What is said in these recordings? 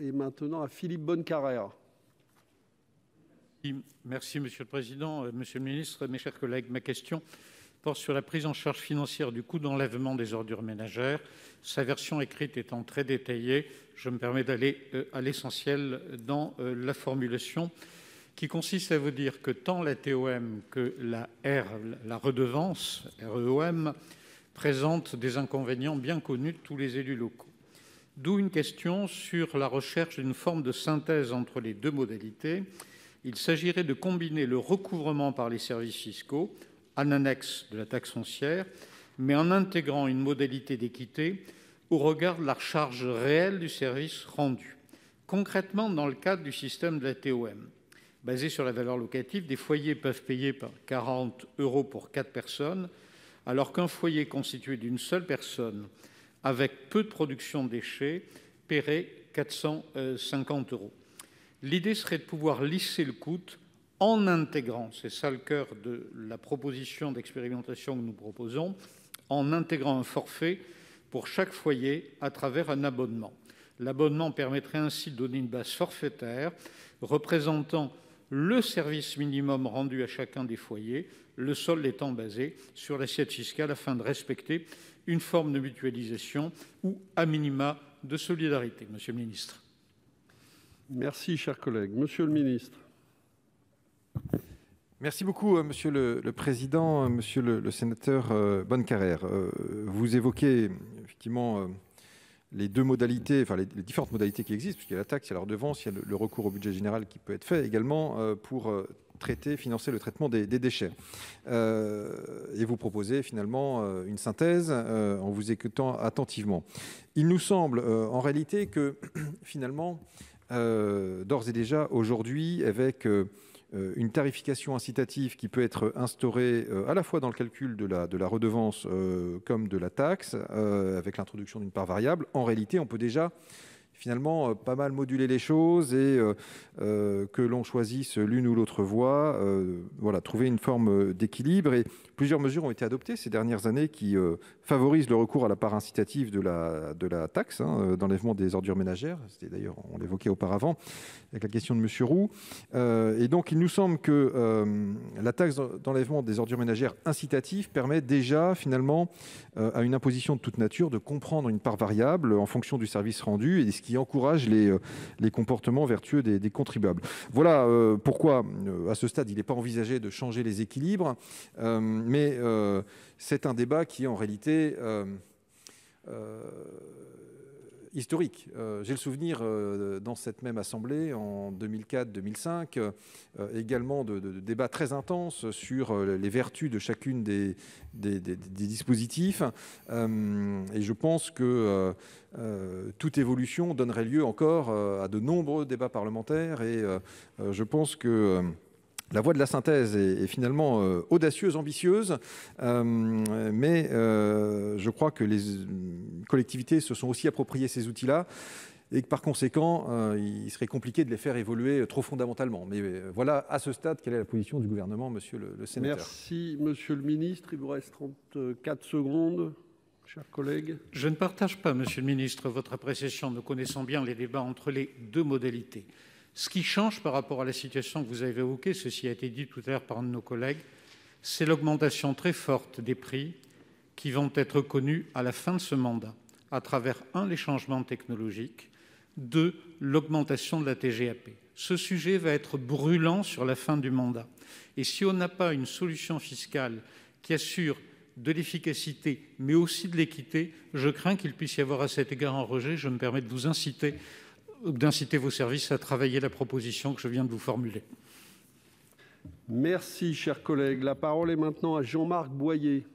Et maintenant à Philippe Bonnecarrère. Merci, Monsieur le Président. Monsieur le Ministre, mes chers collègues, ma question porte sur la prise en charge financière du coût d'enlèvement des ordures ménagères. Sa version écrite étant très détaillée, je me permets d'aller à l'essentiel dans la formulation qui consiste à vous dire que tant la TOM que la redevance, REOM, présentent des inconvénients bien connus de tous les élus locaux. D'où une question sur la recherche d'une forme de synthèse entre les deux modalités. Il s'agirait de combiner le recouvrement par les services fiscaux, en annexe de la taxe foncière, mais en intégrant une modalité d'équité au regard de la charge réelle du service rendu. Concrètement, dans le cadre du système de la TOM, basé sur la valeur locative, des foyers peuvent payer par 40 € pour 4 personnes, alors qu'un foyer constitué d'une seule personne avec peu de production de déchets, paierait 450 €. L'idée serait de pouvoir lisser le coût en intégrant, c'est ça le cœur de la proposition d'expérimentation que nous proposons, en intégrant un forfait pour chaque foyer à travers un abonnement. L'abonnement permettrait ainsi de donner une base forfaitaire représentant le service minimum rendu à chacun des foyers, le solde étant basé sur l'assiette fiscale afin de respecter une forme de mutualisation ou, à minima, de solidarité. Monsieur le ministre. Merci, cher collègue. Monsieur le ministre. Merci beaucoup, Monsieur le Président, Monsieur le sénateur Bonnecarrère. Vous évoquez effectivement les deux modalités, enfin les différentes modalités qui existent, puisqu'il y a la taxe, il y a la redevance, il y a le recours au budget général qui peut être fait également pour financer le traitement des déchets. Et vous proposez finalement une synthèse en vous écoutant attentivement. Il nous semble en réalité que finalement, d'ores et déjà aujourd'hui, avec une tarification incitative qui peut être instaurée à la fois dans le calcul de la redevance comme de la taxe, avec l'introduction d'une part variable, en réalité, on peut déjà finalement pas mal moduler les choses et que l'on choisisse l'une ou l'autre voie, voilà, trouver une forme d'équilibre. Et plusieurs mesures ont été adoptées ces dernières années qui favorisent le recours à la part incitative de la taxe d'enlèvement des ordures ménagères. C'était d'ailleurs, on l'évoquait auparavant, avec la question de M. Roux. Et donc, il nous semble que la taxe d'enlèvement des ordures ménagères incitative permet déjà, finalement, à une imposition de toute nature, de comprendre une part variable en fonction du service rendu et ce qui encourage les comportements vertueux des contribuables. Voilà pourquoi, à ce stade, il n'est pas envisagé de changer les équilibres, mais c'est un débat qui est en réalité historique. J'ai le souvenir, dans cette même assemblée, en 2004-2005, également de débats très intenses sur les vertus de chacune des dispositifs. Et je pense que toute évolution donnerait lieu encore à de nombreux débats parlementaires. Et je pense que la voie de la synthèse est finalement audacieuse, ambitieuse, mais je crois que les collectivités se sont aussi appropriées ces outils-là et que par conséquent, il serait compliqué de les faire évoluer trop fondamentalement. Mais voilà, à ce stade, quelle est la position du gouvernement, monsieur le sénateur. Merci, monsieur le ministre. Il vous reste 34 secondes, chers collègues. Je ne partage pas, monsieur le ministre, votre appréciation. Nous connaissons bien les débats entre les deux modalités. Ce qui change par rapport à la situation que vous avez évoquée, ceci a été dit tout à l'heure par un de nos collègues, c'est l'augmentation très forte des prix qui vont être connus à la fin de ce mandat, à travers, un, les changements technologiques, deux, l'augmentation de la TGAP. Ce sujet va être brûlant sur la fin du mandat. Et si on n'a pas une solution fiscale qui assure de l'efficacité, mais aussi de l'équité, je crains qu'il puisse y avoir à cet égard un rejet. Je me permets de vous d'inciter vos services à travailler la proposition que je viens de vous formuler. Merci, chers collègues. La parole est maintenant à Jean-Marc Boyer.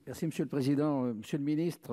Merci, Monsieur le Président. Monsieur le Ministre,